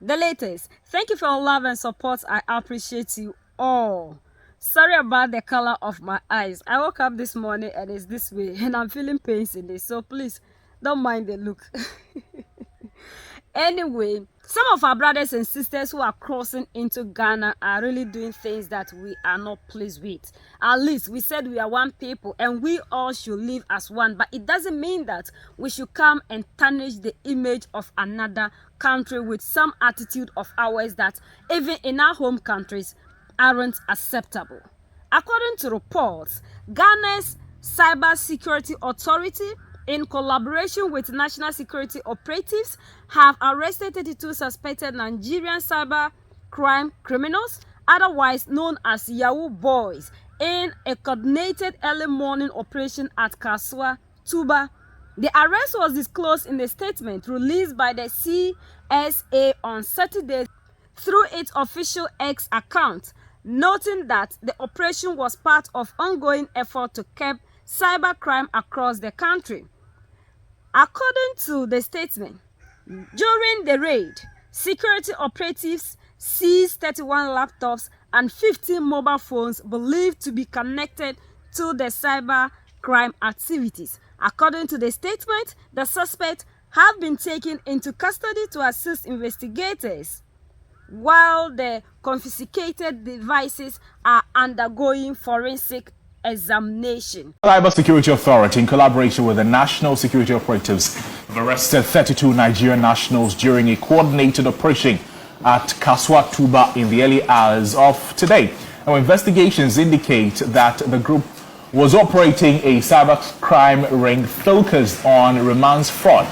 The latest. Thank you for your love and support. I appreciate you all. Sorry about the color of my eyes. I woke up this morning and it's this way and I'm feeling pains in this. So please don't mind the look. Anyway, some of our brothers and sisters who are crossing into Ghana are really doing things that we are not pleased with. At least we said we are one people and we all should live as one, but it doesn't mean that we should come and tarnish the image of another country with some attitude of ours that even in our home countries aren't acceptable. According to reports, Ghana's Cyber Security Authority, in collaboration with national security operatives, have arrested 32 suspected Nigerian cyber crime criminals, otherwise known as Yahoo Boys, in a coordinated early morning operation at Kaswa, Tuba. The arrest was disclosed in a statement released by the CSA on Saturday through its official X account, noting that the operation was part of ongoing effort to curb cybercrime across the country. According to the statement, during the raid, security operatives seized 31 laptops and 15 mobile phones believed to be connected to the cyber crime activities. According to the statement, the suspects have been taken into custody to assist investigators, while the confiscated devices are undergoing forensic examination. Cyber Security Authority, in collaboration with the National Security Operatives, have arrested 32 Nigerian nationals during a coordinated operation at Kaswa Tuba in the early hours of today. Now, investigations indicate that the group was operating a cyber crime ring focused on romance fraud,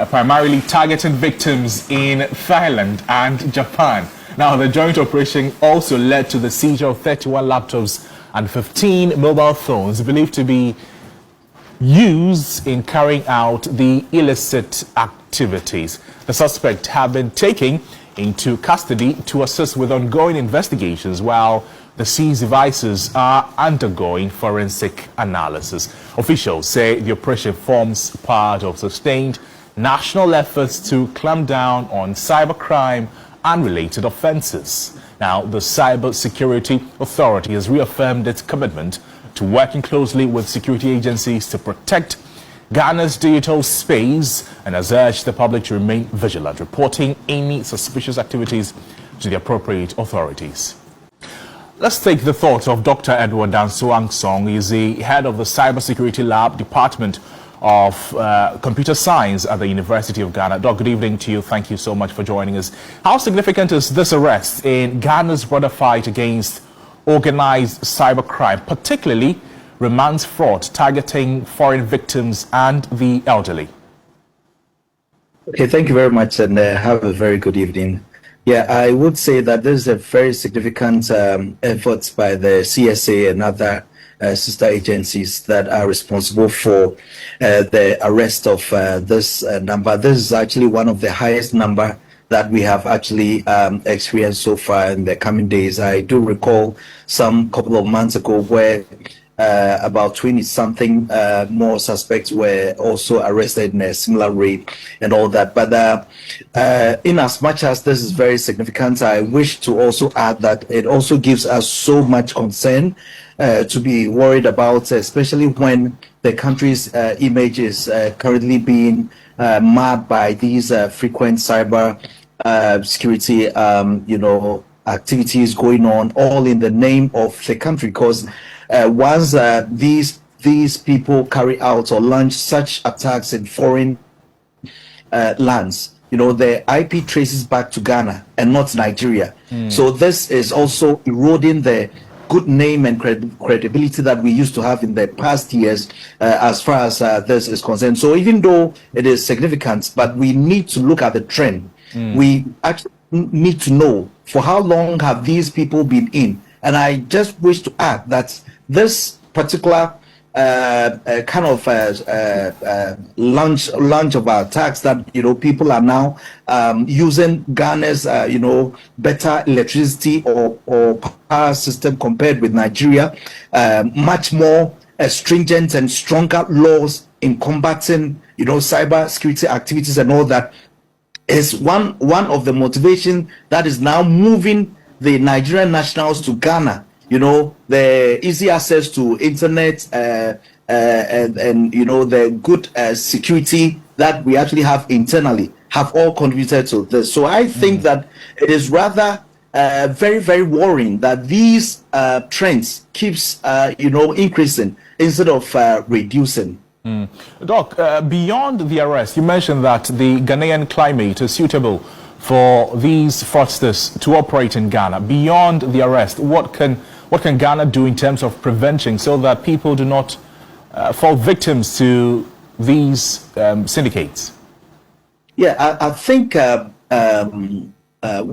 primarily targeting victims in Thailand and Japan. Now, the joint operation also led to the seizure of 31 laptops and 15 mobile phones believed to be used in carrying out the illicit activities. The suspects have been taken into custody to assist with ongoing investigations, while the seized devices are undergoing forensic analysis. Officials say the operation forms part of sustained national efforts to clamp down on cybercrime and related offenses. Now, the Cyber Security Authority has reaffirmed its commitment to working closely with security agencies to protect Ghana's digital space and has urged the public to remain vigilant, reporting any suspicious activities to the appropriate authorities. Let's take the thoughts of Dr. Edward Dansoang Song. He is the head of the Cybersecurity Lab Department of Computer Science at the University of Ghana. Doc, good evening to you. Thank you so much for joining us. How significant is this arrest in Ghana's broader fight against organized cybercrime, particularly romance fraud targeting foreign victims and the elderly? Okay, thank you very much, and have a very good evening. Yeah, I would say that this is a very significant effort by the CSA and other sister agencies that are responsible for the arrest of this number. This is actually one of the highest number that we have actually experienced so far in the coming days. I do recall some couple of months ago where about 20-something more suspects were also arrested in a similar raid and all that. But in as much as this is very significant, I wish to also add that it also gives us so much concern to be worried about, especially when the country's image is currently being marred by these frequent cyber security, activities going on, all in the name of the country. Because once these people carry out or launch such attacks in foreign lands, the IP traces back to Ghana and not Nigeria. So this is also eroding the good name and credibility that we used to have in the past years as far as this is concerned. So even though it is significant, but we need to look at the trend. We actually need to know for how long have these people been in. And I just wish to add that this particular kind of launch of our attacks that people are now using Ghana's better electricity or power system compared with Nigeria, much more stringent and stronger laws in combating cyber security activities and all that. is one of the motivation that is now moving the Nigerian nationals to Ghana. You know, the easy access to internet, and you know, the good security that we actually have internally have all contributed to this. So I think that it is rather very, very worrying that these trends keeps you know, increasing instead of reducing. Doc, beyond the arrest, you mentioned that the Ghanaian climate is suitable for these fraudsters to operate in Ghana. Beyond the arrest, what can Ghana do in terms of prevention so that people do not fall victims to these syndicates? Yeah, I think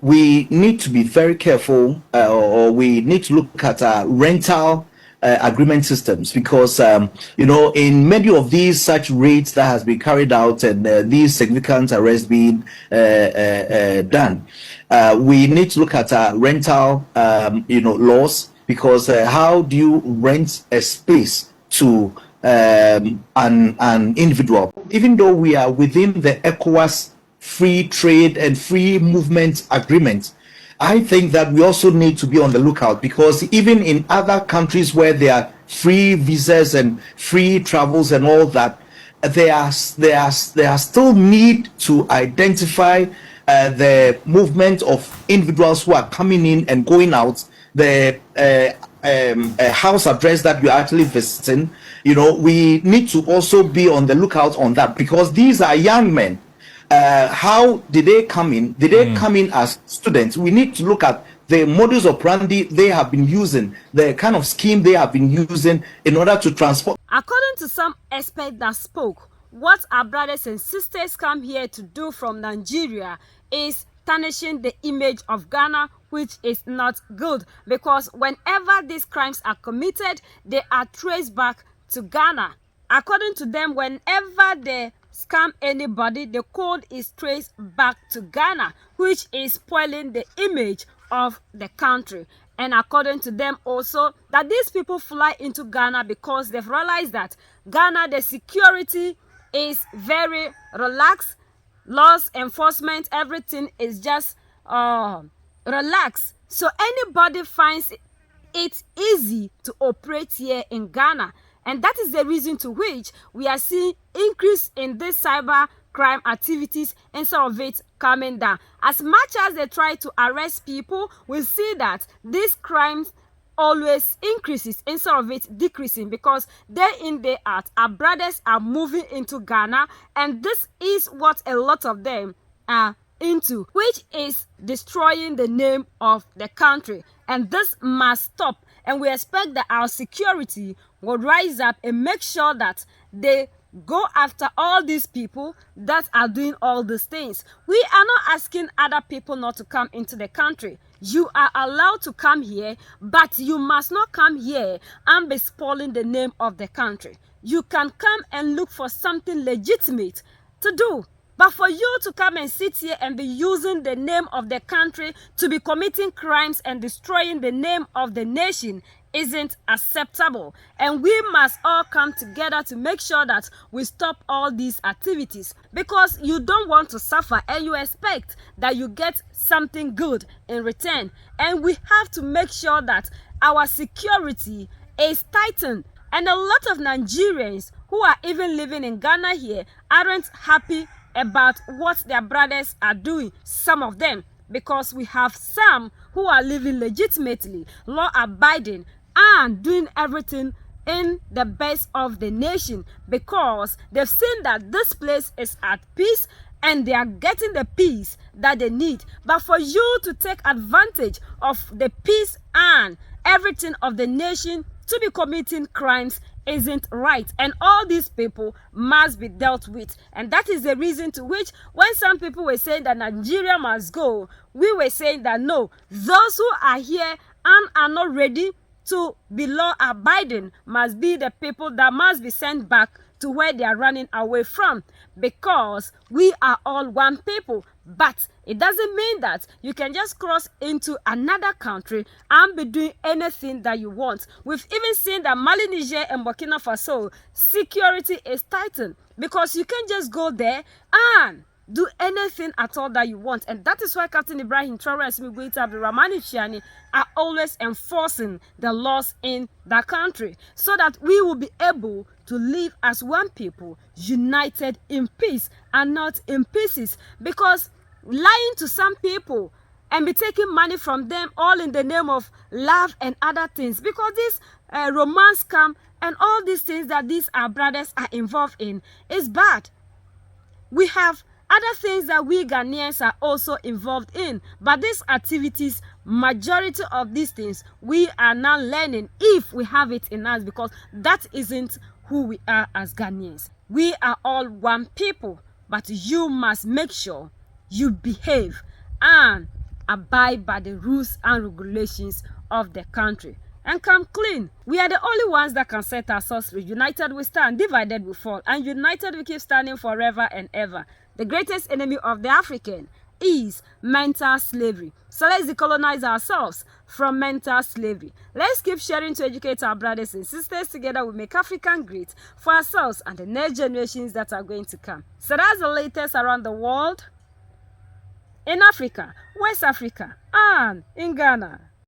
we need to be very careful, or we need to look at rental agreement systems, because you know, in many of these such raids that has been carried out and these significant arrests being done, we need to look at rental you know, laws, because how do you rent a space to an individual? Even though we are within the ECOWAS free trade and free movement agreement, I think that we also need to be on the lookout, because even in other countries where there are free visas and free travels and all that, there are still need to identify the movement of individuals who are coming in and going out, the house address that you're actually visiting. You know, we need to also be on the lookout on that, because these are young men. How did they come in? Did they come in as students? We need to look at the modus operandi they have been using, the kind of scheme they have been using in order to transport. According to some experts that spoke, what our brothers and sisters come here to do from Nigeria is tarnishing the image of Ghana, which is not good, because whenever these crimes are committed, they are traced back to Ghana. According to them, whenever they scam anybody, the code is traced back to Ghana, which is spoiling the image of the country. And according to them also, that these people fly into Ghana because they've realized that Ghana, the security is very relaxed, laws enforcement, everything is just relaxed. So anybody finds it easy to operate here in Ghana. And that is the reason to which we are seeing increase in this cyber crime activities instead of it coming down. As much as they try to arrest people, we see that these crimes always increases instead of it decreasing, because day in, day out, our brothers are moving into Ghana, and this is what a lot of them are into, which is destroying the name of the country. And this must stop, and we expect that our security will rise up and make sure that they go after all these people that are doing all these things. We are not asking other people not to come into the country. You are allowed to come here, but you must not come here and be spoiling the name of the country. You can come and look for something legitimate to do. But for you to come and sit here and be using the name of the country to be committing crimes and destroying the name of the nation isn't acceptable. And we must all come together to make sure that we stop all these activities, because you don't want to suffer and you expect that you get something good in return. And we have to make sure that our security is tightened. And a lot of Nigerians who are even living in Ghana here aren't happy about what their brothers are doing, some of them, because we have some who are living legitimately, law-abiding, and doing everything in the best of the nation, because they've seen that this place is at peace and they are getting the peace that they need. But for you to take advantage of the peace and everything of the nation to be committing crimes isn't right, and all these people must be dealt with. And that is the reason to which, when some people were saying that Nigeria must go, we were saying that no, those who are here and are not ready to be law abiding must be the people that must be sent back to where they are running away from, because we are all one people. But it doesn't mean that you can just cross into another country and be doing anything that you want. We've even seen that Mali, Niger, and Burkina Faso security is tightened, because you can just go there and do anything at all that you want. And that is why Captain Ibrahim Traore and Goita Abdulrahman Chiani are always enforcing the laws in that country, so that we will be able to live as one people, united in peace and not in pieces. Because lying to some people and be taking money from them, all in the name of love and other things, because this romance scam and all these things that these our brothers are involved in is bad. We have other things that we Ghanaians are also involved in, but these activities, majority of these things, we are now learning if we have it in us, because that isn't who we are as Ghanaians. We are all one people, but you must make sure you behave and abide by the rules and regulations of the country and come clean. We are the only ones that can set ourselves free. United we stand, divided we fall, and united we keep standing forever and ever. The greatest enemy of the African is mental slavery. So let's decolonize ourselves from mental slavery. Let's keep sharing to educate our brothers and sisters. Together we make African great for ourselves and the next generations that are going to come. So that's the latest around the world, in Africa, West Africa, and in Ghana.